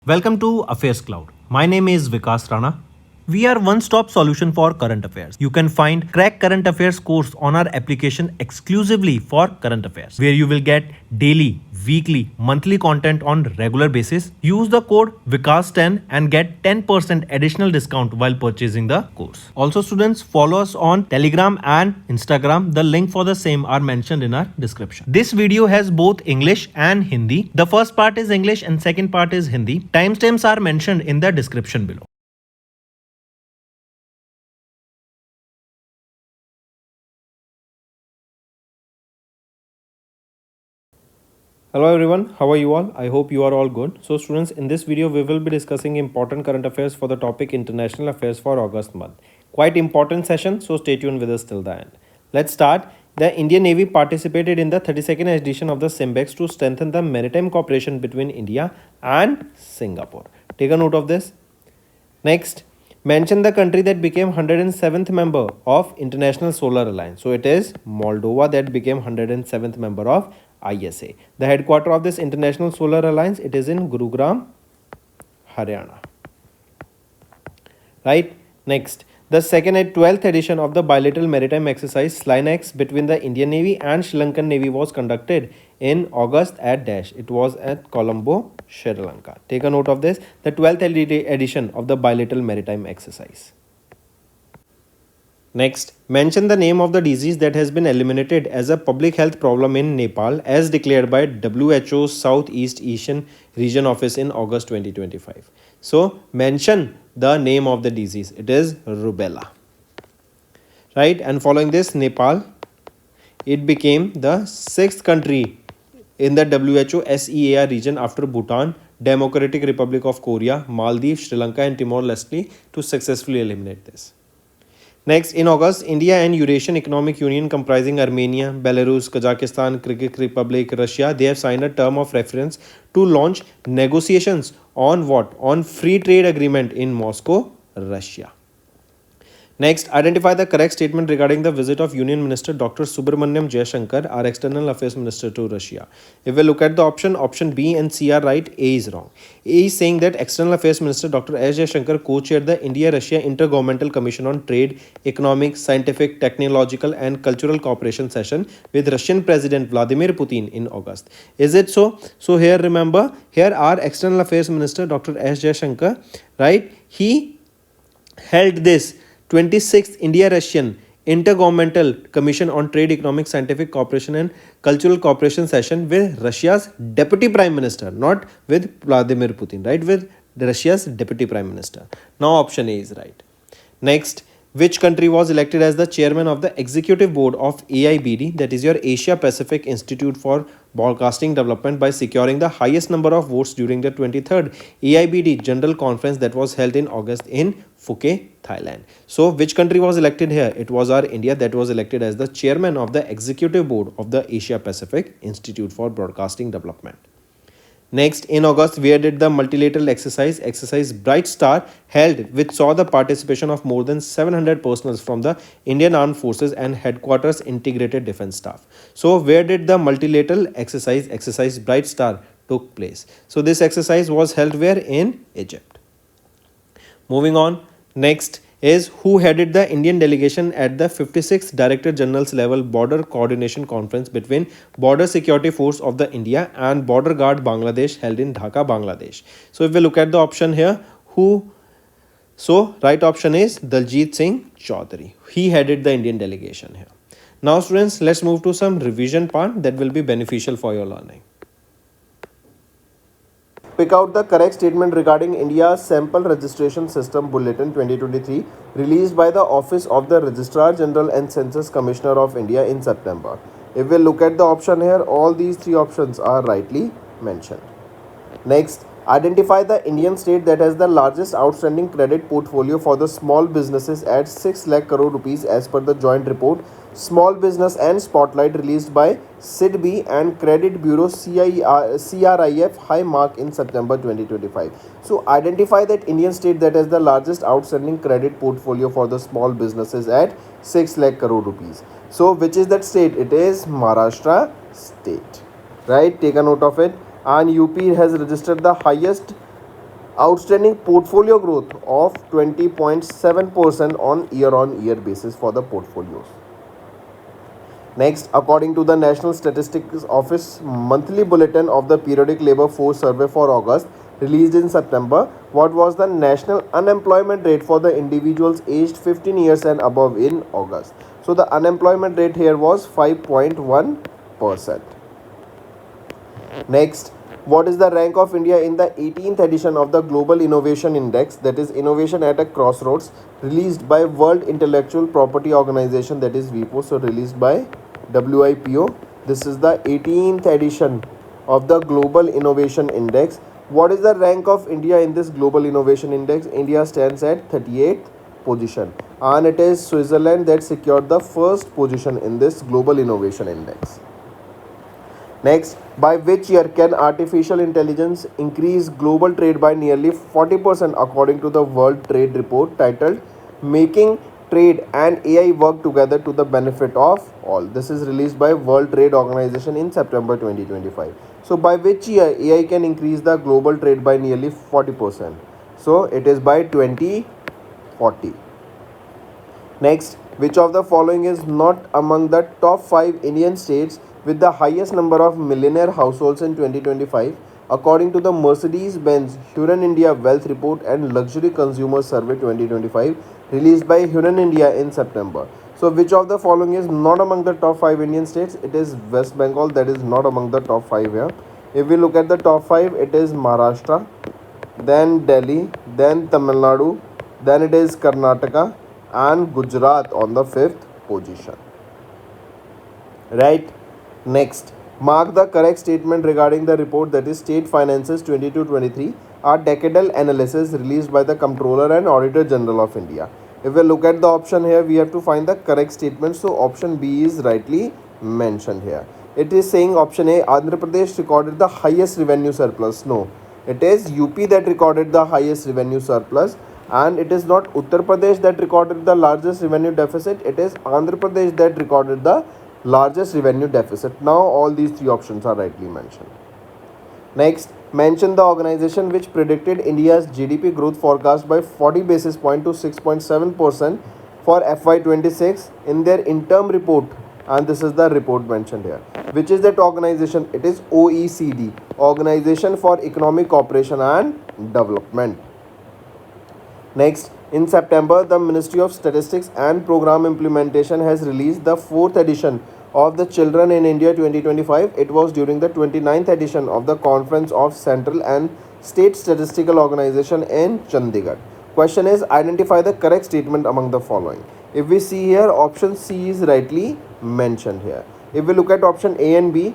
Welcome to Affairs Cloud. My name is Vikas Rana. We are one-stop solution for current affairs. You can find Crack Current Affairs course on our application exclusively for current affairs, where you will get daily, weekly, monthly content on regular basis. Use the code Vikas10 and get 10% additional discount while purchasing the course. Also, students, follow us on Telegram and Instagram. The link for the same are mentioned in our description. This video has both English and Hindi. The first part is English and second part is Hindi. Timestamps are mentioned in the description below. Hello everyone, how are you all? I hope you are all good. So students, in this video we will be discussing important current affairs for the topic International Affairs for August month. Quite important session, so stay tuned with us till the end. Let's start. The Indian Navy participated in the 32nd edition of the SIMBEX to strengthen the maritime cooperation between India and Singapore. Take a note of this. Next, mention the country that became 107th member of International Solar Alliance. So it is Moldova that became 107th member of ISA. The headquarter of this International Solar Alliance, it is in Gurugram, Haryana. Right? Next, the second and 12th edition of the bilateral maritime exercise SLINEX between the Indian Navy and Sri Lankan Navy was conducted in August at Dash. It was at Colombo, Sri Lanka. Take a note of this. The 12th edition of the bilateral maritime exercise. Next, mention the name of the disease that has been eliminated as a public health problem in Nepal as declared by WHO's Southeast Asian Region Office in August 2025. So, mention the name of the disease. It is rubella. Right? And following this, Nepal, it became the sixth country in the WHO SEAR region after Bhutan, Democratic Republic of Korea, Maldives, Sri Lanka and Timor-Leste to successfully eliminate this. Next, in August, India and Eurasian Economic Union comprising Armenia, Belarus, Kazakhstan, Kyrgyz Republic, Russia, they have signed a term of reference to launch negotiations on what? On free trade agreement in Moscow, Russia. Next, identify the correct statement regarding the visit of Union Minister Dr. Subramanyam Jaishankar, our External Affairs Minister, to Russia. If we look at the option B and C are right, A is wrong. A is saying that External Affairs Minister Dr. S. Jaishankar co-chaired the India-Russia Intergovernmental Commission on Trade, Economic, Scientific, Technological and Cultural Cooperation session with Russian President Vladimir Putin in August. Is it so? So here remember, here our External Affairs Minister Dr. S. Jaishankar, right, he held this 26th India-Russian Intergovernmental Commission on Trade, Economic, Scientific Cooperation and Cultural Cooperation session with Russia's Deputy Prime Minister, not with Vladimir Putin, right? With Russia's Deputy Prime Minister. Now option A is right. Next, which country was elected as the chairman of the executive board of AIBD, that is your Asia Pacific Institute for Broadcasting Development, by securing the highest number of votes during the 23rd AIBD General Conference that was held in August in Phuket, Thailand. So which country was elected here? It was our India that was elected as the chairman of the executive board of the Asia Pacific Institute for Broadcasting Development. Next, in August, where did the multilateral exercise Bright Star held, which saw the participation of more than 700 personnel from the Indian Armed Forces and Headquarters Integrated Defence Staff. So, where did the multilateral exercise Bright Star took place? So, this exercise was held where? In Egypt. Moving on, next is who headed the Indian delegation at the 56th Director General's level Border Coordination Conference between Border Security Force of the India and Border Guard Bangladesh held in Dhaka, Bangladesh. So if we look at the option here, right option is Daljit Singh Chaudhary. He headed the Indian delegation here. Now students, let's move to some revision part that will be beneficial for your learning. Pick out the correct statement regarding India's Sample Registration System Bulletin 2023 released by the Office of the Registrar General and Census Commissioner of India in September. If we look at the option here, all these three options are rightly mentioned. Next, identify the Indian state that has the largest outstanding credit portfolio for the small businesses at 6 lakh crore rupees as per the joint report Small Business and Spotlight released by SIDBI and Credit Bureau CRIF High Mark in September 2025. So identify that Indian state that has the largest outstanding credit portfolio for the small businesses at 6 lakh crore rupees. So which is that state? It is Maharashtra state. Right? Take a note of it. And UP has registered the highest Outstanding portfolio growth of 20.7% on year basis for the portfolios. Next, according to the National Statistics Office monthly bulletin of the periodic labor force survey for August released in September, what was the national unemployment rate for the individuals aged 15 years and above in August? So the unemployment rate here was 5.1%. Next, what is the rank of India in the 18th edition of the Global Innovation Index, that is Innovation at a Crossroads, released by World Intellectual Property Organization, that is WIPO, so released by WIPO. This is the 18th edition of the Global Innovation Index. What is the rank of India in this Global Innovation Index? India stands at 38th position, and it is Switzerland that secured the first position in this Global Innovation Index. Next, by which year can artificial intelligence increase global trade by nearly 40% according to the World Trade Report titled Making Trade and AI Work Together to the Benefit of All. This is released by World Trade Organization in September 2025. So by which year AI can increase the global trade by nearly 40%? So it is by 2040. Next, which of the following is not among the top 5 Indian states with the highest number of millionaire households in 2025 according to the Mercedes-Benz Hurun India Wealth Report and Luxury Consumer Survey 2025 released by Hurun India in September? So which of the following is not among the top 5 Indian states? It is West Bengal, that is not among the top 5 here. If we look at the top 5, it is Maharashtra, then Delhi, then Tamil Nadu, then it is Karnataka, and Gujarat on the 5th position. Right? Next, mark the correct statement regarding the report, that is State Finances 22-23, a decadal analysis released by the Comptroller and Auditor General of India. If we look at the option here, we have to find the correct statement. So option B is rightly mentioned here. It is saying option A, Andhra Pradesh recorded the highest revenue surplus. No, it is UP that recorded the highest revenue surplus, and it is not Uttar Pradesh that recorded the largest revenue deficit. It is Andhra Pradesh that recorded the largest revenue deficit. Now all these three options are rightly mentioned. Next, mention the organization which predicted India's GDP growth forecast by 40 basis point to 6.7% for FY26 in their interim report, and this is the report mentioned here. Which is that organization? It is OECD, Organization for Economic Cooperation and Development. Next, in September, the Ministry of Statistics and Program Implementation has released the 4th edition of the Children in India 2025. It was during the 29th edition of the Conference of Central and State Statistical Organization in Chandigarh. Question is, identify the correct statement among the following. If we see here, option C is rightly mentioned here. If we look at option A and B,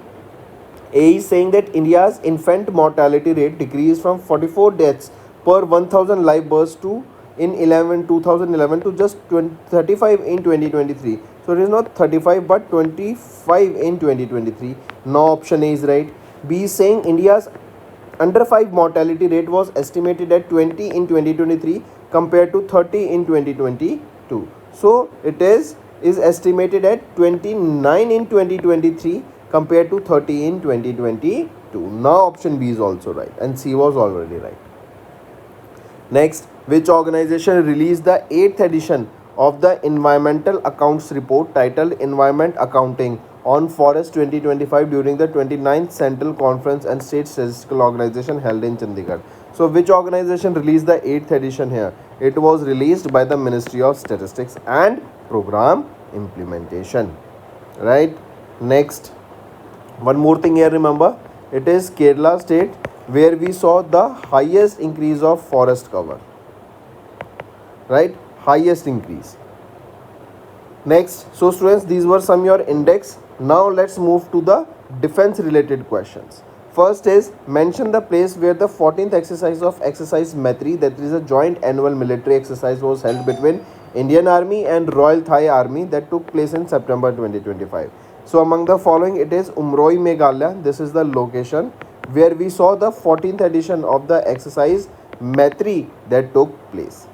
A is saying that India's infant mortality rate decreased from 44 deaths per 1000 live births to in 2011 to just 35 in 2023. So it is not 35 but 25 in 2023. Now option A is right. B is saying India's under 5 mortality rate was estimated at 20 in 2023 compared to 30 in 2022. So it is estimated at 29 in 2023 compared to 30 in 2022. Now option B is also right and C was already right. Next, which organization released the 8th edition of the Environmental Accounts Report titled Environment Accounting on Forest 2025 during the 29th Central Conference and State Statistical Organization held in Chandigarh? So which organization released the 8th edition here? It was released by the Ministry of Statistics and Program Implementation. Right? Next, one more thing here, remember, it is Kerala state where we saw the highest increase of forest cover. Right? Highest increase. Next, so students, these were some your index. Now let's move to the defense related questions. First is, mention the place where the 14th exercise of exercise Maitri, that is a joint annual military exercise, was held between Indian Army and Royal Thai Army that took place in September 2025. So among the following, it is Umroi, Meghalaya. This is the location where we saw the 14th edition of the exercise Maitri that took place.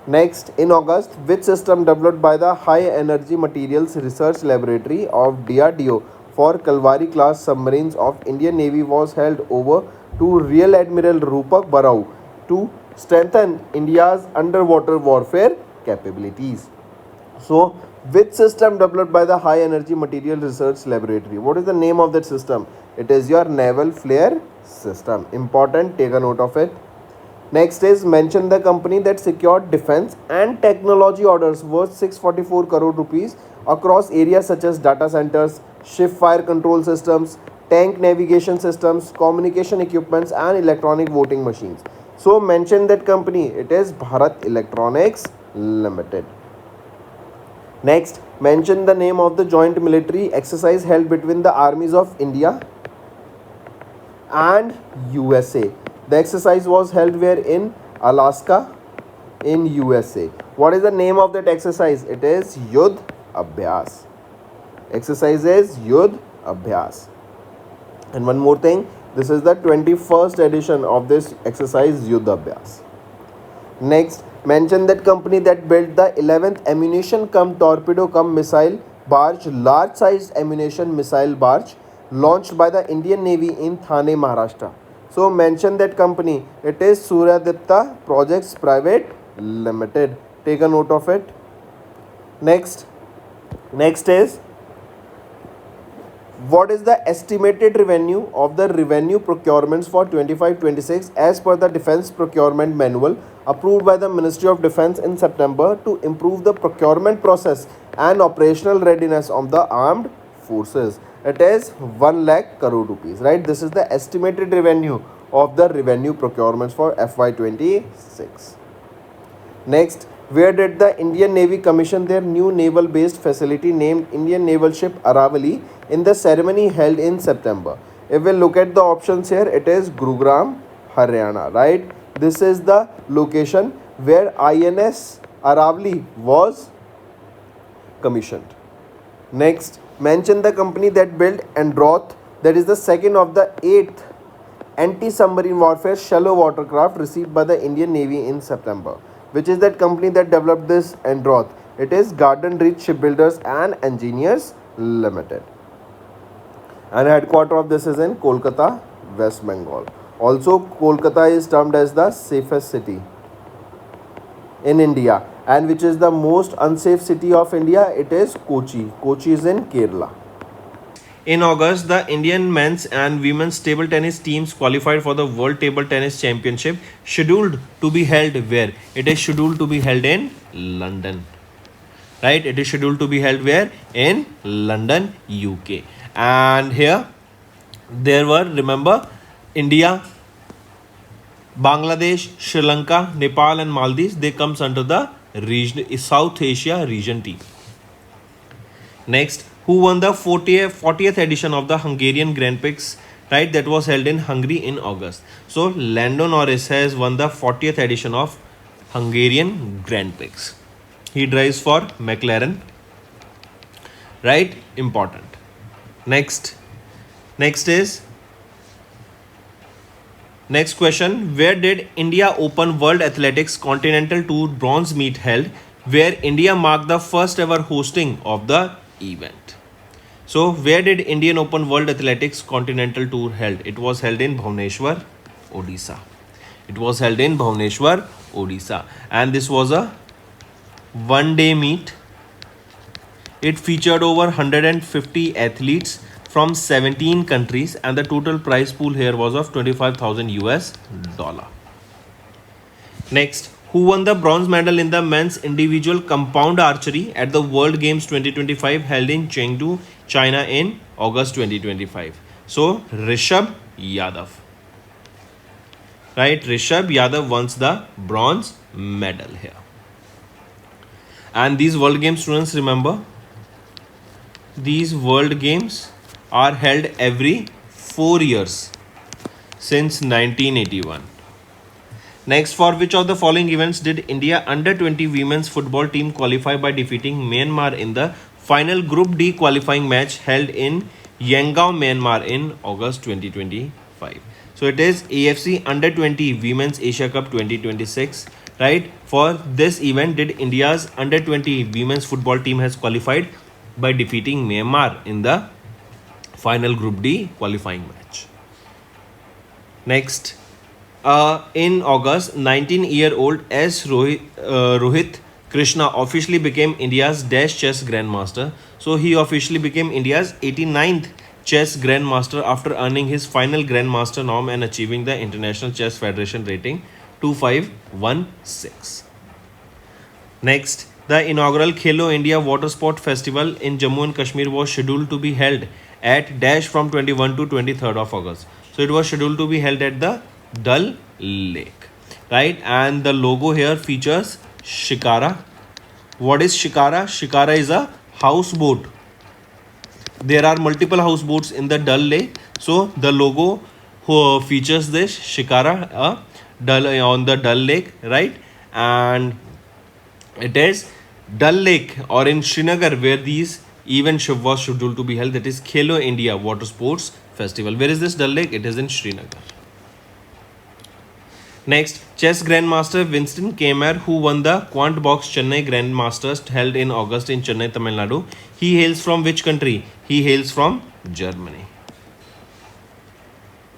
Next, in August, which system developed by the High Energy Materials Research Laboratory of DRDO for Kalvari class submarines of Indian Navy was held over to Rear Admiral Rupak Barao to strengthen India's underwater warfare capabilities. So, which system developed by the High Energy Material Research Laboratory? What is the name of that system? It is your Naval Flare System. Important, take a note of it. Next is mention the company that secured defense and technology orders worth 644 crore rupees across areas such as data centers, ship fire control systems, tank navigation systems, communication equipments, and electronic voting machines. So mention that company. It is Bharat Electronics Limited. Next, mention the name of the joint military exercise held between the armies of India and USA. The exercise was held where? In Alaska, in USA. What is the name of that exercise? It is Yudh Abhyas. Exercise is Yudh Abhyas. And one more thing, this is the 21st edition of this exercise Yudh Abhyas. Next, mention that company that built the 11th ammunition cum torpedo cum missile barge, large sized ammunition missile barge launched by the Indian Navy in Thane, Maharashtra. So mention that company. It is Suryadipta Projects Private Limited. Take a note of it. Next is, what is the estimated revenue of the revenue procurements for 25-26 as per the Defence Procurement Manual approved by the Ministry of Defence in September to improve the procurement process and operational readiness of the armed forces? It is 1 lakh crore rupees, right? This is the estimated revenue of the revenue procurements for FY26. Next, where did the Indian Navy commission their new naval-based facility named Indian Naval Ship Aravali in the ceremony held in September? If we look at the options here, it is Gurugram, Haryana, right? This is the location where INS Aravali was commissioned. Next, mention the company that built Androth, that is the second of the 8th anti-submarine warfare shallow watercraft received by the Indian Navy in September. Which is that company that developed this Androth? It is Garden Ridge Shipbuilders and Engineers Limited. And headquarter of this is in Kolkata, West Bengal. Also, Kolkata is termed as the safest city in India. And which is the most unsafe city of India? It is Kochi. Kochi is in Kerala. In August, the Indian men's and women's table tennis teams qualified for the World Table Tennis Championship, scheduled to be held where? It is scheduled to be held in London. Right? It is scheduled to be held where? In London, UK. And here, there were, remember, India, Bangladesh, Sri Lanka, Nepal and Maldives. They comes under the region, South Asia region team. Next, who won the 40th edition of the Hungarian Grand Prix, right? That was held in Hungary in August. So, Lando Norris has won the 40th edition of Hungarian Grand Prix. He drives for McLaren, right? Important. Next question, where did India Open World Athletics Continental Tour bronze meet held, where India marked the first ever hosting of the event? So, where did Indian Open World Athletics Continental Tour held? It was held in Bhubaneswar, Odisha. It was held in Bhubaneswar, Odisha. And this was a one-day meet. It featured over 150 athletes from 17 countries, and the total prize pool here was of $25,000. Next, who won the bronze medal in the men's individual compound archery at the World Games 2025 held in Chengdu, China in August 2025? So, Rishabh Yadav. Right, Rishabh Yadav wins the bronze medal here. And these World Games, students, remember, these World Games are held every 4 years since 1981. Next, for which of the following events did India under-20 women's football team qualify by defeating Myanmar in the final Group D qualifying match held in Yangon, Myanmar in August 2025? So it is AFC Under-20 Women's Asia Cup 2026. Right? For this event, did India's under-20 women's football team has qualified by defeating Myanmar in the final Group D qualifying match. Next, In August, 19-year-old S. Rohit Krishna officially became India's Dash Chess Grandmaster. So he officially became India's 89th chess grandmaster after earning his final grandmaster norm and achieving the International Chess Federation rating 2516. Next, the inaugural Khelo India Water Sport Festival in Jammu and Kashmir was scheduled to be held at Dash from 21 to 23rd of August. So it was scheduled to be held at the Dal Lake, right? And the logo here features Shikara. What is Shikara? Shikara is a houseboat. There are multiple houseboats in the Dal Lake. So the logo features this Shikara on the Dal Lake, right? And it is Dal Lake or in Srinagar where these event was scheduled to be held. That is Khelo India Water Sports Festival. Where is this Dal Lake? It is in Srinagar. Next, chess grandmaster Winston Keimer, who won the Quant Box Chennai Grandmasters held in August in Chennai, Tamil Nadu. He hails from which country? He hails from Germany.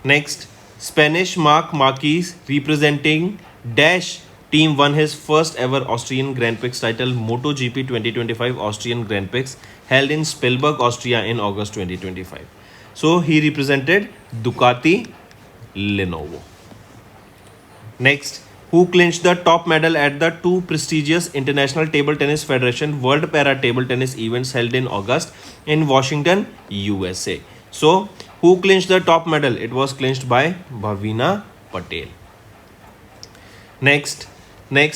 Next, Spanish Marc Marquez representing Dash team won his first ever Austrian Grand Prix title MotoGP 2025 Austrian Grand Prix held in Spielberg, Austria in August 2025. So he represented Ducati Lenovo. Next, who clinched the top medal at the two prestigious International Table Tennis Federation World Para Table Tennis events held in August in Washington, USA. So, who clinched the top medal? It was clinched by Bhavina Patel. Next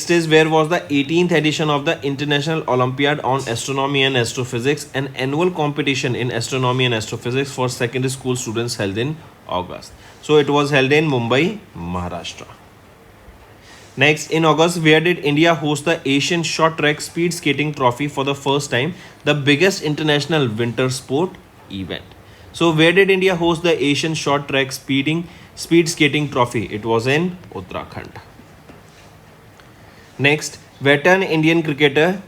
is where was the 18th edition of the International Olympiad on Astronomy and Astrophysics, an annual competition in astronomy and astrophysics for secondary school students held in August. So, it was held in Mumbai, Maharashtra. Next, in August, where did India host the Asian Short Track Speed Skating Trophy for the first time, the biggest international winter sport event? So, where did India host the Asian Short Track Speed Skating Trophy? It was in Uttarakhand. Next, veteran Indian cricketer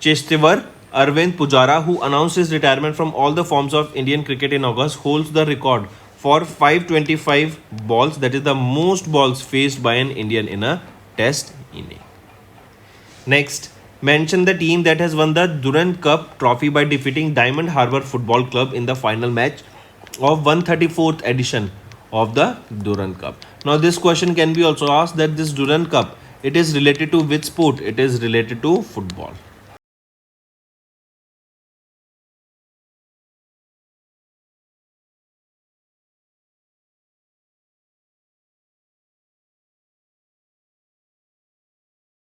Chestewar Arvind Pujara, who announced his retirement from all the forms of Indian cricket in August, holds the record for 525 balls, that is the most balls faced by an Indian in a test inning. Next, mention the team that has won the Durand Cup trophy by defeating Diamond Harbour Football Club in the final match of 134th edition of the Durand Cup. Now this question can be also asked that this Durand Cup, it is related to which sport? It is related to football.